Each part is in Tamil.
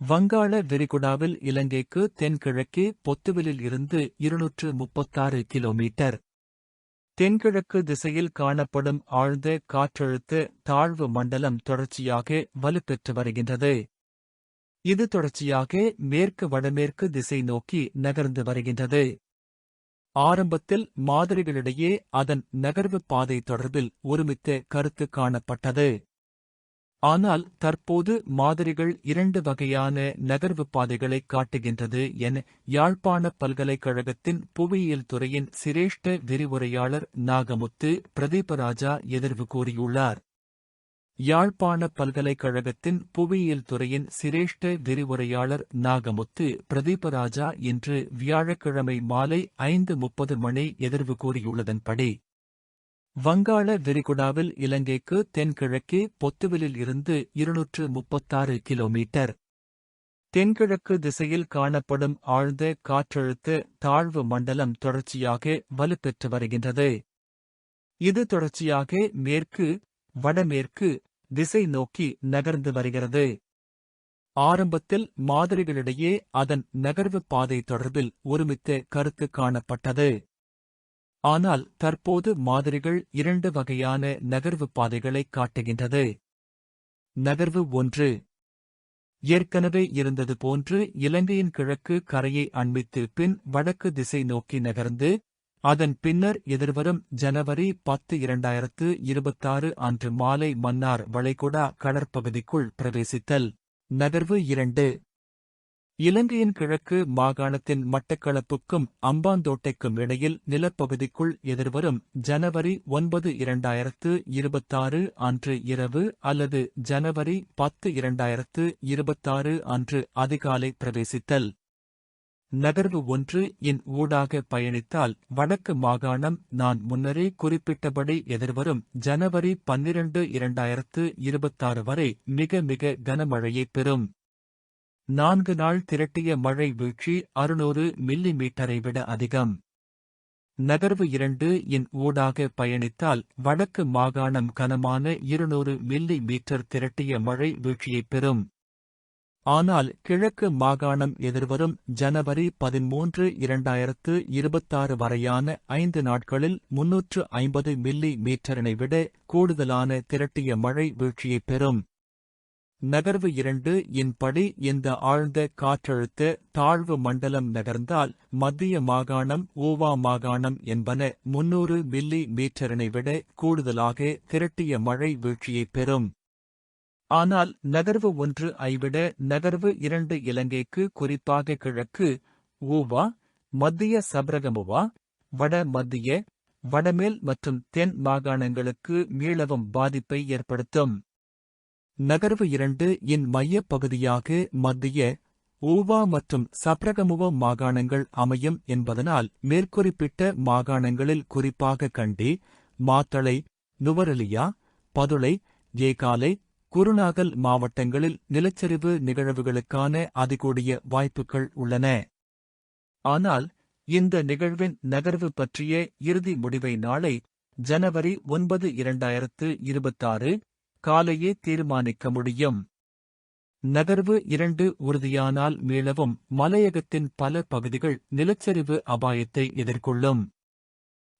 வங்காள விரிகுடாவில் இலங்கைக்கு தென்கிழக்கே பொத்துவிலில் இருந்து 236 கிலோமீட்டர் தென்கிழக்கு திசையில் காணப்படும் ஆழ்ந்த காற்றழுத்த தாழ்வு மண்டலம் தொடர்ச்சியாக வலுப்பெற்று வருகின்றது. இது தொடர்ச்சியாக மேற்கு வடமேற்கு திசை நோக்கி நகர்ந்து வருகின்றது. ஆரம்பத்தில் மாதிரிகளிடையே அதன் நகர்வு பாதை தொடர்பில் ஒருமித்த கருத்து காணப்பட்டது. ஆனால் தற்போது மாதிரிகள் இரண்டு வகையான நகர்வு பாதைகளை காட்டுகின்றது என யாழ்ப்பாண பல்கலைக்கழகத்தின் புவியியல் துறையின் சிரேஷ்ட விரிவுரையாளர் நாகமுத்து பிரதீபராஜா எதிர்வு கூறியுள்ளார். யாழ்ப்பாண பல்கலைக்கழகத்தின் புவியியல் துறையின் சிரேஷ்ட விரிவுரையாளர் நாகமுத்து பிரதீபராஜா இன்று வியாழக்கிழமை மாலை 5:30 மணி எதிர்வு கூறியுள்ளதன்படி, வங்காள விரிகுடாவில் இலங்கைக்கு தென்கிழக்கே பொத்துவிலில் இருந்து 236 கிலோமீட்டர் தென்கிழக்கு திசையில் காணப்படும் ஆழ்ந்த காற்றழுத்த தாழ்வு மண்டலம் தொடர்ச்சியாக வலுப்பெற்று வருகின்றது. இது தொடர்ச்சியாக மேற்கு வடமேற்கு திசை நோக்கி நகர்ந்து வருகிறது. ஆரம்பத்தில் மாதிரிகளிடையே அதன் நகர்வு பாதை தொடர்பில் ஒருமித்த கருத்து காணப்பட்டது. ஆனால் தற்போது மாதிரிகள் இரண்டு வகையான நகர்வு பாதைகளை காட்டுகின்றது. நகர்வு 1 ஏற்கனவே இருந்தது போன்று இலங்கையின் கிழக்கு கரையை அண்மித்து பின் வடக்கு திசை நோக்கி நகர்ந்து அதன் பின்னர் எதிர்வரும் ஜனவரி 10, 2026 அன்று மாலை மன்னார் வளைகுடா கடற்பகுதிக்குள் பிரவேசித்தல். நகர்வு 2 இலங்கையின் கிழக்கு மாகாணத்தின் மட்டக்களப்புக்கும் அம்பாந்தோட்டைக்கும் இடையில் நிலப்பகுதிக்குள் எதிர்வரும் ஜனவரி 9, 2026 அன்று இரவு அல்லது ஜனவரி 10, 2026 அன்று அதிகாலை பிரவேசித்தல். நகர்வு 1 இன் ஊடாக பயணித்தால் வடக்கு மாகாணம் நான் முன்னரே குறிப்பிட்டபடி எதிர்வரும் ஜனவரி 12, 2026 வரை மிக மிக கனமழையைப் பெறும். 4 நாள் திரட்டிய மழை வீழ்ச்சி 600 மில்லி மீட்டரை விட அதிகம். நகர்வு 2 இன் ஊடாக பயணித்தால் வடக்கு மாகாணம் கனமான 200 மில்லி மீட்டர் திரட்டிய மழை வீழ்ச்சியைப் பெறும். ஆனால் கிழக்கு மாகாணம் எதிர்வரும் ஜனவரி 13, 2026 வரையான 5 நாட்களில் 350 மில்லி மீட்டரினை விட கூடுதலான திரட்டிய மழை வீழ்ச்சியைப் பெறும். நகர்வு 2 இன் படி இந்த ஆழ்ந்த காற்றழுத்த தாழ்வு மண்டலம் நகர்ந்தால் மத்திய மாகாணம் ஊவா மாகாணம் என்பன 300 மில்லி மீட்டரினை விட கூடுதலாக திரட்டிய மழை வீழ்ச்சியைப் பெறும். ஆனால் நகர்வு 1 ஐவிட நகர்வு 2 இலங்கைக்கு குறிப்பாக கிழக்கு ஊவா, மத்திய சப்ரகமுவா, வட மத்திய, வடமேல் மற்றும் தென் மாகாணங்களுக்கு மீளவும் பாதிப்பை ஏற்படுத்தும். நகர்வு 2 இன் மையப் பகுதியாக மத்திய ஊவா மற்றும் சப்ரகமுவ மாகாணங்கள் அமையும் என்பதனால் மேற்குறிப்பிட்ட மாகாணங்களில் குறிப்பாக கண்டி, மாத்தளை, நுவரெலியா, பதுளை, ஏகாலை, குருநாகல் மாவட்டங்களில் நிலச்சரிவு நிகழ்வுகளுக்கான அதிகூடிய வாய்ப்புகள் உள்ளன. ஆனால் இந்த நிகழ்வின் நகர்வு பற்றிய இறுதி முடிவை நாளை ஜனவரி 9, 2026 காலையே தீர்மானிக்க முடியும். நகர்வு 2 உறுதியானால் மீளவும் மலையகத்தின் பல பகுதிகள் நிலச்சரிவு அபாயத்தை எதிர்கொள்ளும்.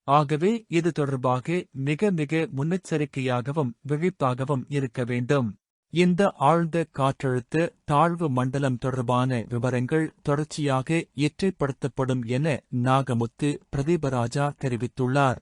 ஆகவே இது தொடர்பாக மிக மிக முன்னெச்சரிக்கையாகவும் விழிப்பாகவும் இருக்க வேண்டும். இந்த ஆழ்ந்த காற்றழுத்த தாழ்வு மண்டலம் தொடர்பான விவரங்கள் தொடர்ச்சியாக இற்றைப்படுத்தப்படும் என நாகமுத்து பிரதீபராஜா தெரிவித்துள்ளார்.